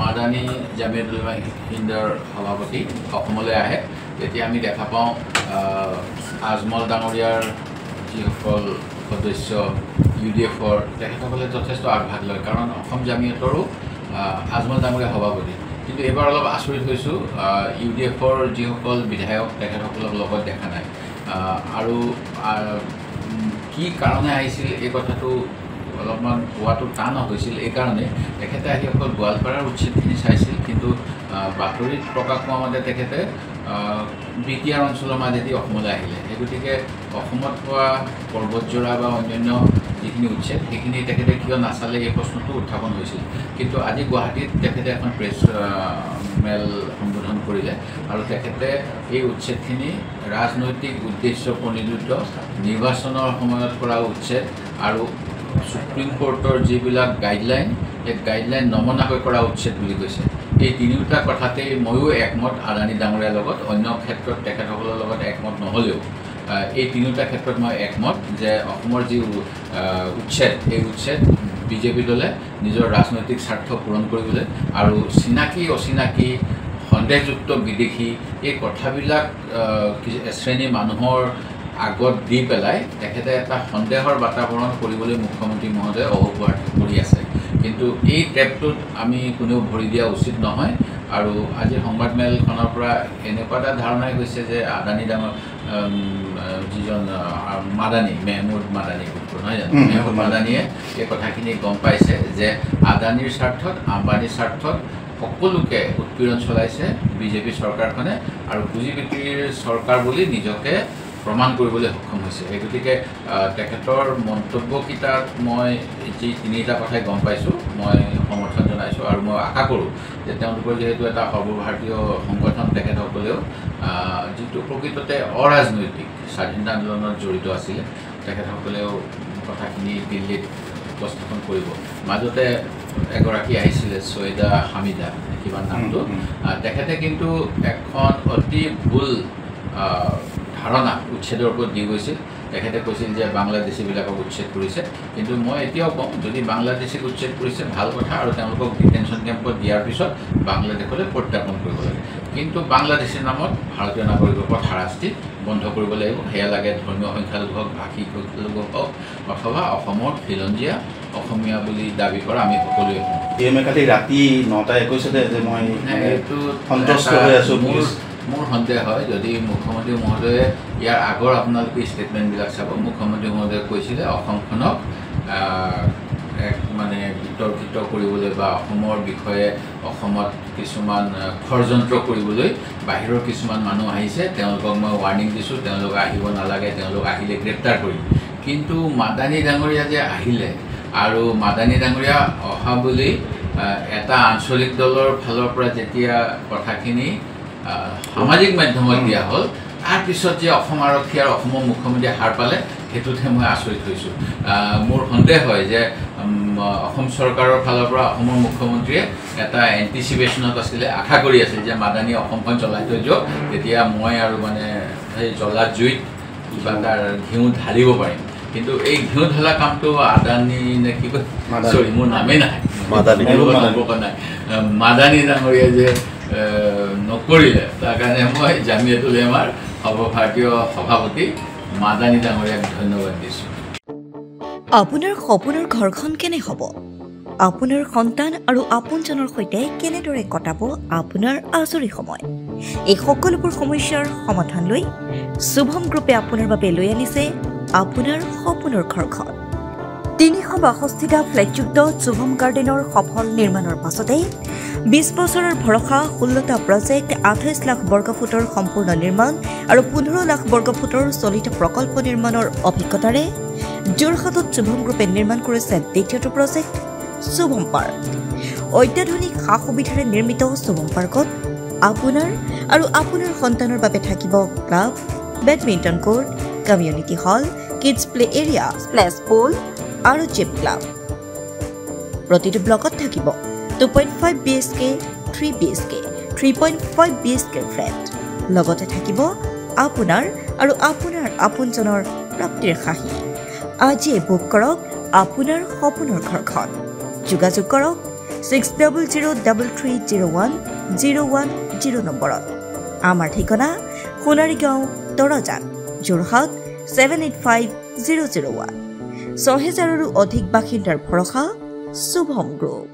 মাদানী জামিয়াতুল উলামা হিন্দৰ সভাপতি অসমলৈ আহে তেতিয়া আমি দেখা পাওঁ আজমল ডাঙৰীয়াৰ যিসকল সদস্য UDF-ৰ তেখেতসকলে যথেষ্ট আগভাগ লয় কাৰণ অসম জামিয়াতৰো আজমল ডাঙৰীয়া সভাপতি কিন্তু এবাৰ অলপ আচৰিত হৈছোঁ UDF-ৰ যিসকল বিধায়ক তেখেতসকলক লগত দেখা নাই আৰু কি কাৰণে আহিছিল এই কথাটো অলপমান পোৱাটো টান হৈছিল এই কাৰণে তেখেতে আহি অকল গোৱালপাৰাৰ উচ্ছেদখিনি চাইছিল কিন্তু বাতৰিত প্ৰকাশ পোৱা মতে তেখেতে বিটিআৰ অঞ্চলৰ মাজেদি অসমলৈ আহিলে সেই গতিকে অসমত পোৱা পৰ্বতজোৰা বা অন্যান্য যিখিনি উচ্ছেদ সেইখিনি তেখেতে কিয় নাচালে এই প্ৰশ্নটো উত্থাপন হৈছিল কিন্তু আজি গুৱাহাটীত তেখেতে এখন প্ৰেছ মেল সম্বোধন কৰিলে আৰু তেখেতে এই উচ্ছেদখিনি ৰাজনৈতিক উদ্দেশ্য প্ৰণোদিত নিৰ্বাচনৰ সময়ত কৰা উচ্ছেদ আৰু সুপ্ৰিম কোৰ্টৰ যিবিলাক গাইডলাইন এই গাইডলাইন নমনাকৈ কৰা উচ্ছেদ বুলি কৈছে এই তিনিওটা কথাতেই ময়ো একমত আদানী ডাঙৰীয়াৰ লগত অন্য ক্ষেত্ৰত তেখেতসকলৰ লগত একমত নহ'লেও এই তিনিওটা ক্ষেত্ৰত মই একমত যে অসমৰ যি উচ্ছেদ এই উচ্ছেদ বিজেপি দলে নিজৰ ৰাজনৈতিক স্বাৰ্থ পূৰণ কৰিবলৈ আৰু চিনাকি অচিনাকি সন্দেহযুক্ত বিদেশী এই কথাবিলাক শ্ৰেণীৰ মানুহৰ আগত দি পেলাই তেখেতে এটা সন্দেহৰ বাতাবৰণ কৰিবলৈ মুখ্যমন্ত্ৰী মহোদয়ে অহোপুৰুষাৰ্থ কৰি আছে কিন্তু এই ট্ৰেপটোত আমি কোনেও ভৰি দিয়া উচিত নহয় আৰু আজি সংবাদমেলখনৰ পৰা এনেকুৱা এটা ধাৰণাই হৈছে যে আদানী ডাঙৰ যিজন মাদানী মেহমুদ মাদানী পুত্ৰ নহয় জানো মেহমুদ মাদানীয়ে এই কথাখিনি গম পাইছে যে আদানীৰ স্বাৰ্থত আম্বানীৰ স্বাৰ্থত সকলোকে উৎপীড়ন চলাইছে বিজেপি চৰকাৰখনে আৰু পুঁজিপতিৰ চৰকাৰ বুলি নিজকে প্ৰমাণ কৰিবলৈ সক্ষম হৈছে এই গতিকে তেখেতৰ মন্তব্যকেইটাত মই যি তিনিটা কথাই গম পাইছোঁ মই সমৰ্থন জনাইছোঁ আৰু মই আশা কৰোঁ যে তেওঁলোকৰ যিহেতু এটা সৰ্বভাৰতীয় সংগঠন তেখেতসকলেও যিটো প্ৰকৃততে অৰাজনৈতিক স্বাধীনতা আন্দোলনত জড়িত আছিলে তেখেতসকলেও কথাখিনি দিল্লীত উপস্থাপন কৰিব মাজতে এগৰাকী আহিছিলে ছৈয়দা হামিদা কিবা নামটো তেখেতে কিন্তু এখন অতি ভুল ধাৰণা উচ্ছেদৰ ওপৰত দি গৈছিল তেখেতে কৈছিল যে বাংলাদেশীবিলাকক উচ্ছেদ কৰিছে কিন্তু মই এতিয়াও কওঁ যদি বাংলাদেশীক উচ্ছেদ কৰিছে ভাল কথা আৰু তেওঁলোকক ডিটেনশ্যন কেম্পত দিয়াৰ পিছত বাংলাদেশলৈ প্ৰত্যাৰ্পণ কৰিব লাগে কিন্তু বাংলাদেশীৰ নামত ভাৰতীয় নাগৰিকৰ ওপৰত হাৰাশাস্তি বন্ধ কৰিব লাগিব সেয়া লাগে ধৰ্মীয় সংখ্যালঘু হওক ভাষিক সংখ্যালঘু হওক অথবা অসমৰ খিলঞ্জীয়া অসমীয়া বুলি দাবী কৰা আমি সকলোৱে হওঁ কালি ৰাতি 9:21 যে মই এইটো সন্তুষ্ট হৈ আছোঁ মোৰ সন্দেহ হয় যদি মুখ্যমন্ত্ৰী মহোদয়ে ইয়াৰ আগৰ আপোনালোকে ষ্টেটমেণ্টবিলাক চাব মুখ্যমন্ত্ৰী মহোদয়ে কৈছিলে অসমখনক এক মানে বিতৰ্কিত কৰিবলৈ বা অসমৰ বিষয়ে অসমত কিছুমান ষড়যন্ত্ৰ কৰিবলৈ বাহিৰৰ কিছুমান মানুহ আহিছে তেওঁলোকক মই ৱাৰ্ণিং দিছোঁ তেওঁলোক আহিব নালাগে তেওঁলোক আহিলে গ্ৰেপ্তাৰ কৰিম কিন্তু মাদানী ডাঙৰীয়া যে আহিলে আৰু মাদানী ডাঙৰীয়া অহা বুলি এটা আঞ্চলিক দলৰ ফালৰ পৰা যেতিয়া কথাখিনি সামাজিক মাধ্যমত দিয়া হ'ল তাৰপিছত যে অসম আৰক্ষী আৰু অসমৰ মুখ্যমন্ত্ৰীয়ে হাৰ পালে সেইটোতহে মই আচৰিত হৈছোঁ মোৰ সন্দেহ হয় যে অসম চৰকাৰৰ ফালৰ পৰা অসমৰ মুখ্যমন্ত্ৰীয়ে এটা এণ্টিচিপেশ্যনত আছিলে আশা কৰি আছিল যে মাদানী অসমখন চলাই থৈ যাওক তেতিয়া মই আৰু মানে সেই জ্বলা জুইত কিবা তাৰ ঘিউ ঢালিব পাৰিম কিন্তু এই ঘিউ ঢলা কামটো আদানী নে কি কয় চৰি মোৰ নামেই নাহে মাদানী ডাঙৰীয়া যে নকৰিলে তাৰ কাৰণে মই জামিয়াতুল উলামাৰ সৰ্বভাৰতীয় সভাপতি মাদানী ডাঙৰীয়াক ধন্যবাদ দিছোঁ আপোনাৰ সপোনৰ ঘৰখন কেনে হ'ব আপোনাৰ সন্তান আৰু আপোনজনৰ সৈতে কেনেদৰে কটাব আপোনাৰ আজৰি সময় এই সকলোবোৰ সমস্যাৰ সমাধান লৈ শুভম গ্ৰুপে আপোনাৰ বাবে লৈ আনিছে আপোনাৰ সপোনৰ ঘৰখন 362টা ফ্লেটযুক্ত শুভম গাৰ্ডেনৰ সফল নিৰ্মাণৰ পাছতে 20 বছৰৰ ভৰসা 16টা প্ৰজেক্ট 28 লাখ বৰ্গফুটৰ সম্পূৰ্ণ নিৰ্মাণ আৰু 15 লাখ বৰ্গফুটৰ চলিত প্ৰকল্প নিৰ্মাণৰ অভিজ্ঞতাৰে যোৰহাটত শুভম গ্ৰুপে নিৰ্মাণ কৰিছে দ্বিতীয়টো প্ৰজেক্ট শুভম পাৰ্ক অত্যাধুনিক সা সুবিধাৰে নিৰ্মিত শুভম পাৰ্কত আপোনাৰ আৰু আপোনাৰ সন্তানৰ বাবে থাকিব club badminton court community hall kids play area splash pool আৰু জিম ক্লাব প্ৰতিটো ব্লকত থাকিব 2.5 BHK 3 BHK 3.5 BHK ফ্লেট লগতে থাকিব আপোনাৰ আৰু আপোনাৰ আপোনজনৰ প্ৰাপ্তিৰ সাহী আজিয়ে বুক কৰক আপোনাৰ সপোনৰ ঘৰখন যোগাযোগ কৰক 6003010110 নম্বৰত। আমাৰ ঠিকনা সোণাৰীগাঁও তৰাজান যোৰহাট 785001। 6000ৰো অধিক বাসিন্দাৰ ভৰসা শুভম গ্ৰুপ।